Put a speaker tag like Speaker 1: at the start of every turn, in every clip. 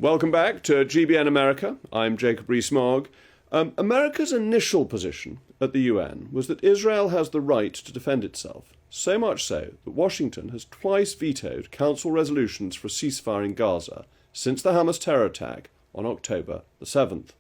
Speaker 1: Welcome back to GBN America. I'm Jacob Rees-Mogg. America's initial position at the UN was that Israel has the right to defend itself, so much so that Washington has twice vetoed council resolutions for a ceasefire in Gaza since the Hamas terror attack on October the 7th.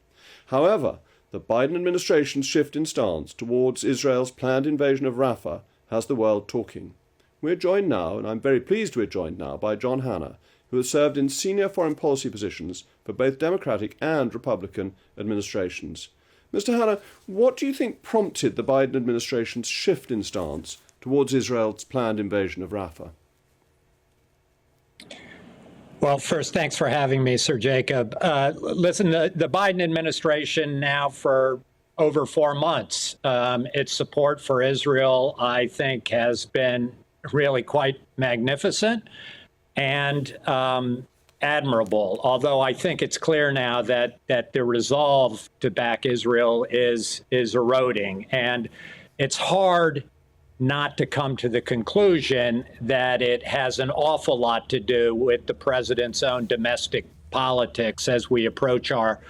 Speaker 1: However, the Biden administration's shift in stance towards Israel's planned invasion of Rafah has the world talking. We're joined now, and I'm very pleased we're joined now, by John Hanna, who has served in senior foreign policy positions for both Democratic and Republican administrations. Mr. Hanna, what do you think prompted the Biden administration's shift in stance towards Israel's planned invasion of Rafah?
Speaker 2: Well, first, thanks for having me, Sir Jacob. Listen, the Biden administration now for over 4 months, its support for Israel, I think, has been really quite magnificent and admirable, although I think it's clear now that the resolve to back Israel is eroding. And it's hard not to come to the conclusion that it has an awful lot to do with the president's own domestic politics as we approach our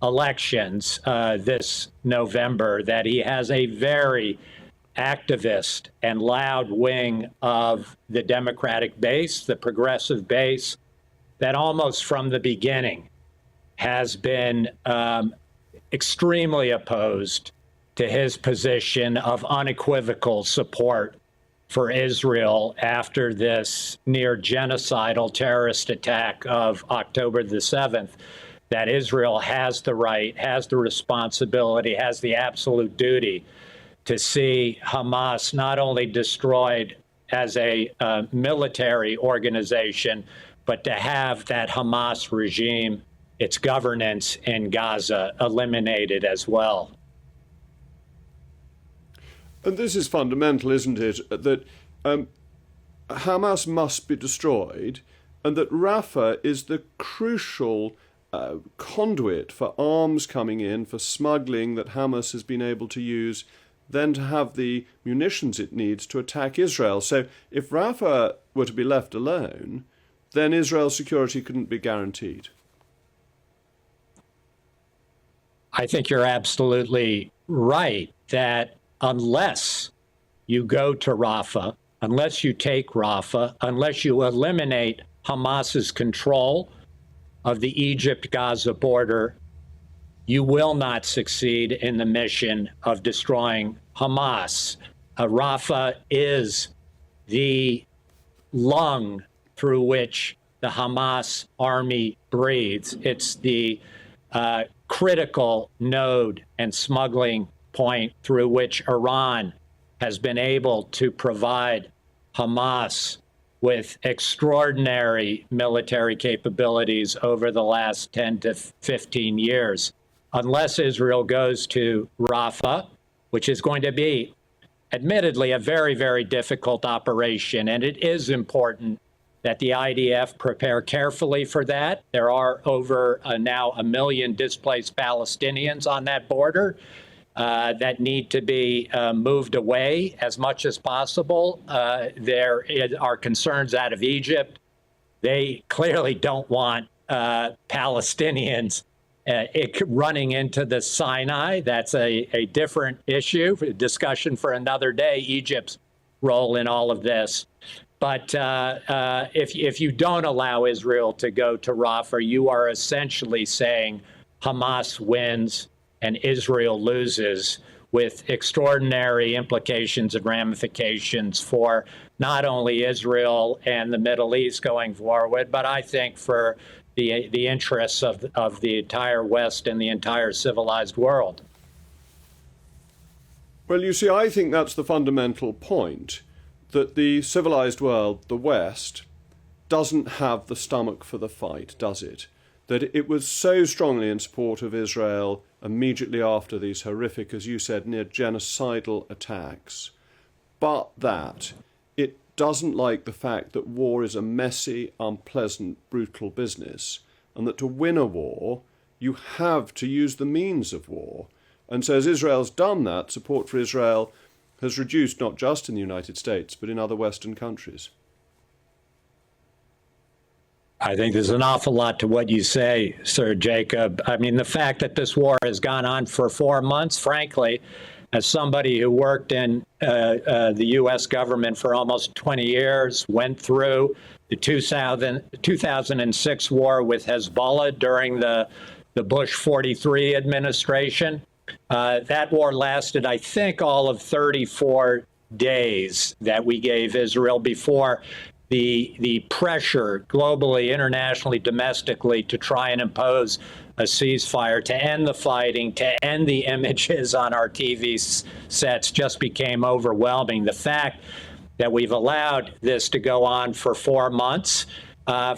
Speaker 2: elections this November, that he has a very activist and loud wing of the Democratic base, the progressive base, that almost from the beginning has been extremely opposed to his position of unequivocal support for Israel after this near genocidal terrorist attack of October the 7th, that Israel has the right, has the responsibility, has the absolute duty to see Hamas not only destroyed as a military organization, but to have that Hamas regime, its governance in Gaza, eliminated as well.
Speaker 1: And this is fundamental, isn't it, that Hamas must be destroyed, and that Rafah is the crucial conduit for arms coming in, for smuggling that Hamas has been able to use, then to have the munitions it needs to attack Israel. So if Rafah were to be left alone, then Israel's security couldn't be guaranteed.
Speaker 2: I think you're absolutely right that unless you go to Rafah, unless you take Rafah, unless you eliminate Hamas's control of the Egypt-Gaza border, you will not succeed in the mission of destroying Hamas. Rafah is the lung through which the Hamas army breathes. It's the critical node and smuggling point through which Iran has been able to provide Hamas with extraordinary military capabilities over the last 10 to 15 years. Unless Israel goes to Rafah, which is going to be admittedly a very, very difficult operation, and it is important that the IDF prepare carefully for that. There are over now 1 million displaced Palestinians on that border that need to be moved away as much as possible. There are concerns out of Egypt. They clearly don't want Palestinians running into the Sinai. That's a different issue, a discussion for another day, Egypt's role in all of this. But if you don't allow Israel to go to Rafah, you are essentially saying Hamas wins and Israel loses, with extraordinary implications and ramifications for not only Israel and the Middle East going forward, but I think for the interests of the entire West and the entire civilized world.
Speaker 1: Well, you see, I think that's the fundamental point, that the civilized world, the West, doesn't have the stomach for the fight, does it? That it was so strongly in support of Israel immediately after these horrific, as you said, near genocidal attacks, but that it doesn't like the fact that war is a messy, unpleasant, brutal business, and that to win a war, you have to use the means of war. And so as Israel's done that, support for Israel has reduced not just in the United States, but in other Western countries.
Speaker 2: I think there's an awful lot to what you say, Sir Jacob. I mean, the fact that this war has gone on for 4 months, frankly, as somebody who worked in the U.S. government for almost 20 years, went through the 2006 war with Hezbollah during the Bush 43 administration. That war lasted, I think, all of 34 days that we gave Israel before the pressure globally, internationally, domestically to try and impose a ceasefire, to end the fighting, to end the images on our TV sets just became overwhelming. The fact that we've allowed this to go on for 4 months,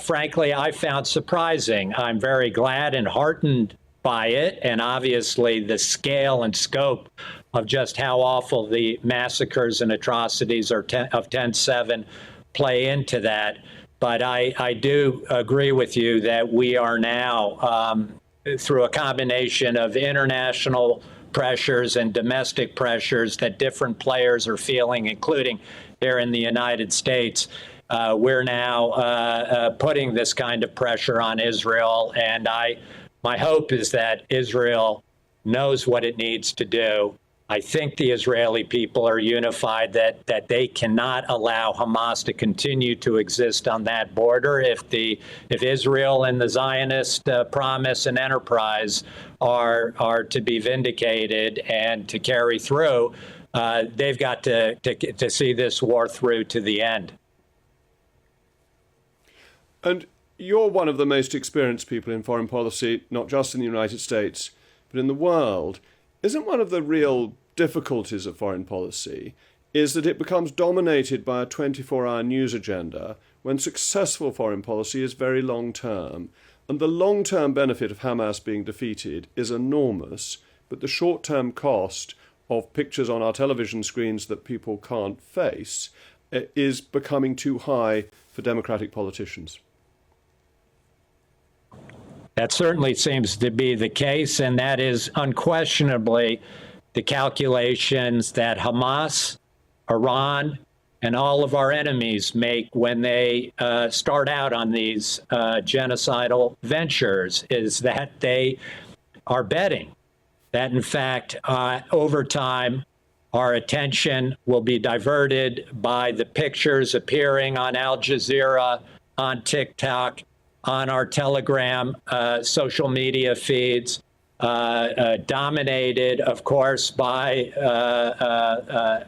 Speaker 2: frankly, I found surprising. I'm very glad and heartened by it, and obviously the scale and scope of just how awful the massacres and atrocities of 10/7 play into that. But I do agree with you that we are now, through a combination of international pressures and domestic pressures that different players are feeling, including here in the United States, we're now putting this kind of pressure on Israel. And my hope is that Israel knows what it needs to do. I think the Israeli people are unified that they cannot allow Hamas to continue to exist on that border. If Israel and the Zionist promise and enterprise are to be vindicated and to carry through, they've got to see this war through to the end.
Speaker 1: And you're one of the most experienced people in foreign policy, not just in the United States, but in the world. Isn't one of the real difficulties of foreign policy is that it becomes dominated by a 24-hour news agenda when successful foreign policy is very long-term? And the long-term benefit of Hamas being defeated is enormous, but the short-term cost of pictures on our television screens that people can't face is becoming too high for democratic politicians.
Speaker 2: That certainly seems to be the case, and that is unquestionably the calculations that Hamas, Iran, and all of our enemies make when they start out on these genocidal ventures, is that they are betting that, in fact, over time, our attention will be diverted by the pictures appearing on Al Jazeera, on TikTok, on our Telegram social media feeds, dominated, of course, by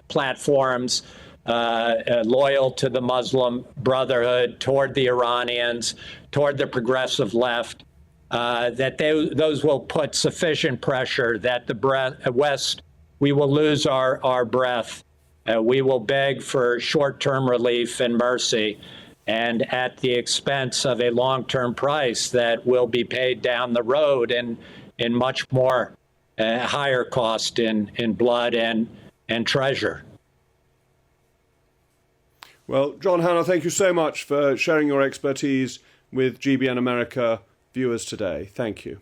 Speaker 2: platforms loyal to the Muslim Brotherhood, toward the Iranians, toward the progressive left, that those will put sufficient pressure that the West, we will lose our breath. We will beg for short-term relief and mercy, and at the expense of a long-term price that will be paid down the road in much more higher cost in blood and treasure.
Speaker 1: Well, John Hannah, thank you so much for sharing your expertise with GBN America viewers today. Thank you.